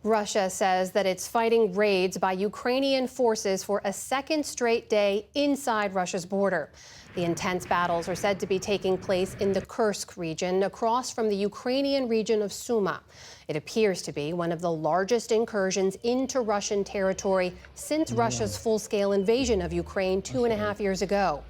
Russia says that it's fighting raids by Ukrainian forces for a second straight day inside Russia's border. The intense battles are said to be taking place in the Kursk region, across from the Ukrainian region of Sumy. It appears to be one of the largest incursions into Russian territory since Russia's full-scale invasion of Ukraine 2.5 years ago.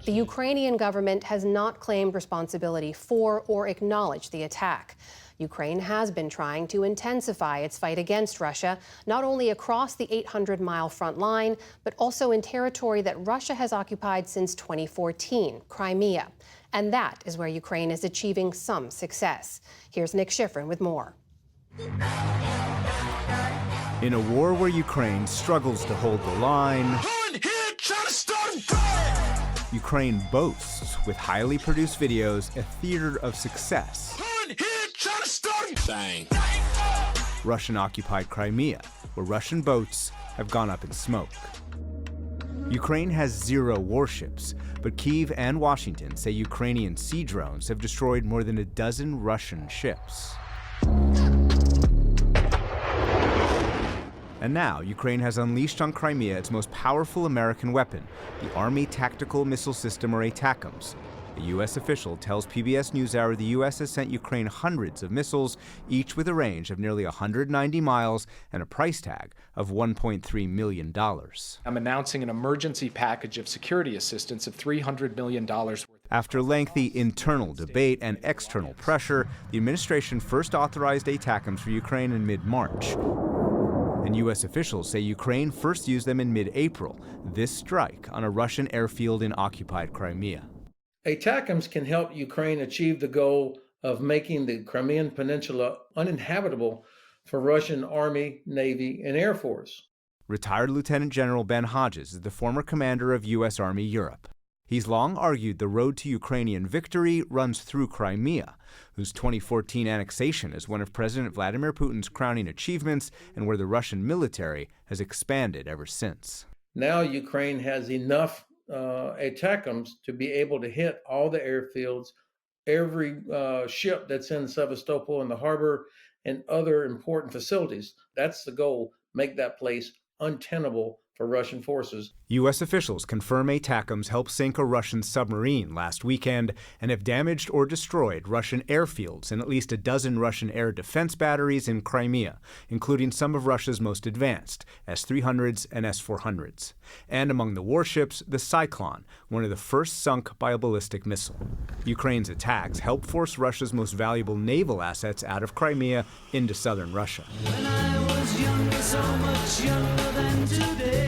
The Ukrainian government has not claimed responsibility for or acknowledged the attack. Ukraine has been trying to intensify its fight against Russia, not only across the 800-mile front line, but also in territory that Russia has occupied since 2014, Crimea. And that is where Ukraine is achieving some success. Here's Nick Schifrin with more. In a war where Ukraine struggles to hold the line, Ukraine boasts, with highly produced videos, a theater of success. Russian-occupied Crimea, where Russian boats have gone up in smoke. Ukraine has 0 warships, but Kyiv and Washington say Ukrainian sea drones have destroyed more than a dozen Russian ships. And now, Ukraine has unleashed on Crimea its most powerful American weapon, the Army Tactical Missile System, or ATACMS. A U.S. official tells PBS NewsHour the U.S. has sent Ukraine hundreds of missiles, each with a range of nearly 190 miles and a price tag of $1.3 million. I'm announcing an emergency package of security assistance of $300 million. After lengthy internal debate and external pressure, the administration first authorized ATACMS for Ukraine in mid-March. And U.S. officials say Ukraine first used them in mid-April, this strike on a Russian airfield in occupied Crimea. ATACMS can help Ukraine achieve the goal of making the Crimean Peninsula uninhabitable for Russian Army, Navy, and Air Force. Retired Lieutenant General Ben Hodges is the former commander of U.S. Army Europe. He's long argued the road to Ukrainian victory runs through Crimea, whose 2014 annexation is one of President Vladimir Putin's crowning achievements and where the Russian military has expanded ever since. Now Ukraine has enough ATACMS to be able to hit all the airfields, every ship that's in Sevastopol in the harbor, and other important facilities. That's the goal, make that place untenable for Russian forces. U.S. officials confirm ATACMS helped sink a Russian submarine last weekend and have damaged or destroyed Russian airfields and at least a dozen Russian air defense batteries in Crimea, including some of Russia's most advanced, S-300s and S-400s. And among the warships, the Cyclone, one of the first sunk by a ballistic missile. Ukraine's attacks helped force Russia's most valuable naval assets out of Crimea into southern Russia. When I was younger, so much younger than today.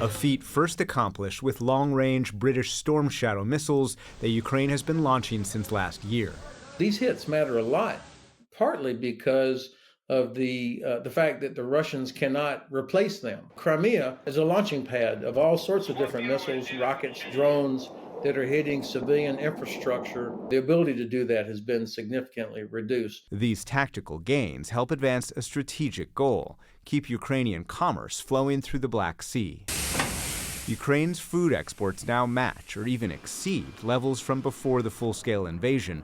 A feat first accomplished with long-range British Storm Shadow missiles that Ukraine has been launching since last year. These hits matter a lot, partly because of the fact that the Russians cannot replace them. Crimea is a launching pad of all sorts of different missiles, rockets, drones that are hitting civilian infrastructure. The ability to do that has been significantly reduced. These tactical gains help advance a strategic goal: keep Ukrainian commerce flowing through the Black Sea. Ukraine's food exports now match or even exceed levels from before the full-scale invasion.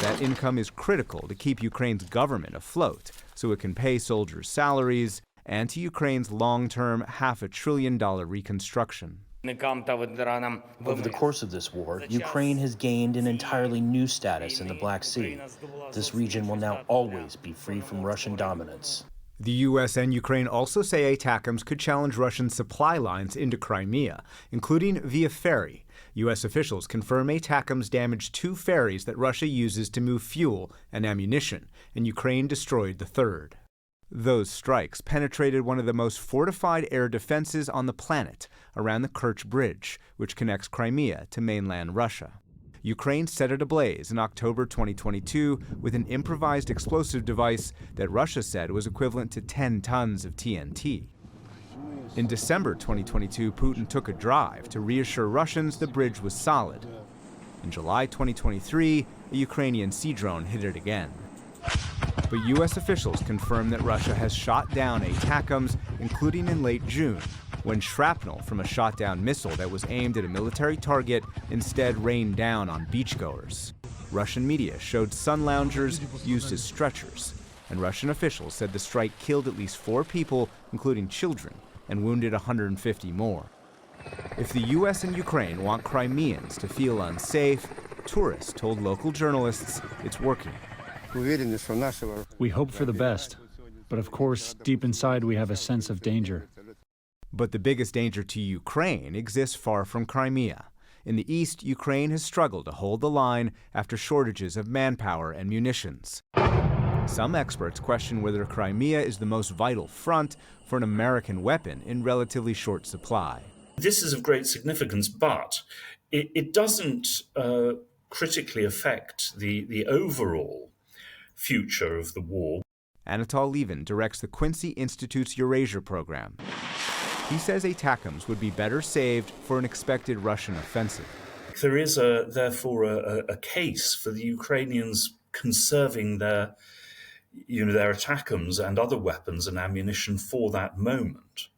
That income is critical to keep Ukraine's government afloat so it can pay soldiers' salaries and to Ukraine's long-term $500 billion reconstruction. Over the course of this war, Ukraine has gained an entirely new status in the Black Sea. This region will now always be free from Russian dominance. The U.S. and Ukraine also say ATACMS could challenge Russian supply lines into Crimea, including via ferry. U.S. officials confirm ATACMS damaged 2 ferries that Russia uses to move fuel and ammunition, and Ukraine destroyed the third. Those strikes penetrated one of the most fortified air defenses on the planet around the Kerch Bridge, which connects Crimea to mainland Russia. Ukraine set it ablaze in October 2022 with an improvised explosive device that Russia said was equivalent to 10 tons of TNT. In December 2022, Putin took a drive to reassure Russians the bridge was solid. In July 2023, a Ukrainian sea drone hit it again. But U.S. officials confirm that Russia has shot down ATACMS, including in late June, when shrapnel from a shot-down missile that was aimed at a military target instead rained down on beachgoers. Russian media showed sun loungers used as stretchers. and Russian officials said the strike killed at least 4 people, including children, and wounded 150 more. If the U.S. and Ukraine want Crimeans to feel unsafe, tourists told local journalists it's working. We hope for the best, but of course, deep inside we have a sense of danger. But the biggest danger to Ukraine exists far from Crimea. In the east, Ukraine has struggled to hold the line after shortages of manpower and munitions. Some experts question whether Crimea is the most vital front for an American weapon in relatively short supply. This is of great significance, but it doesn't critically affect the overall future of the war. Anatol Levin directs the Quincy Institute's Eurasia program. He says ATACMS would be better saved for an expected Russian offensive. There is therefore a case for the Ukrainians conserving their ATACMS and other weapons and ammunition for that moment.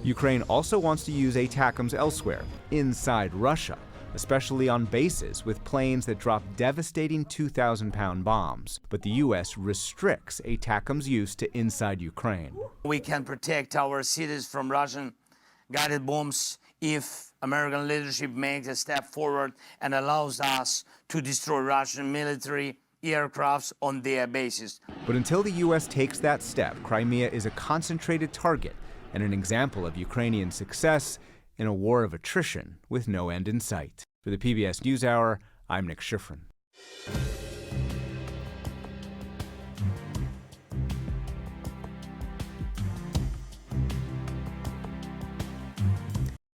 Ukraine also wants to use ATACMS elsewhere, inside Russia, especially on bases with planes that drop devastating 2,000-pound bombs. But the U.S. restricts ATACMS use to inside Ukraine. We can protect our cities from Russian guided bombs if American leadership makes a step forward and allows us to destroy Russian military aircrafts on their bases. But until the U.S. takes that step, Crimea is a concentrated target and an example of Ukrainian success in a war of attrition with no end in sight. For the PBS NewsHour, I'm Nick Schifrin.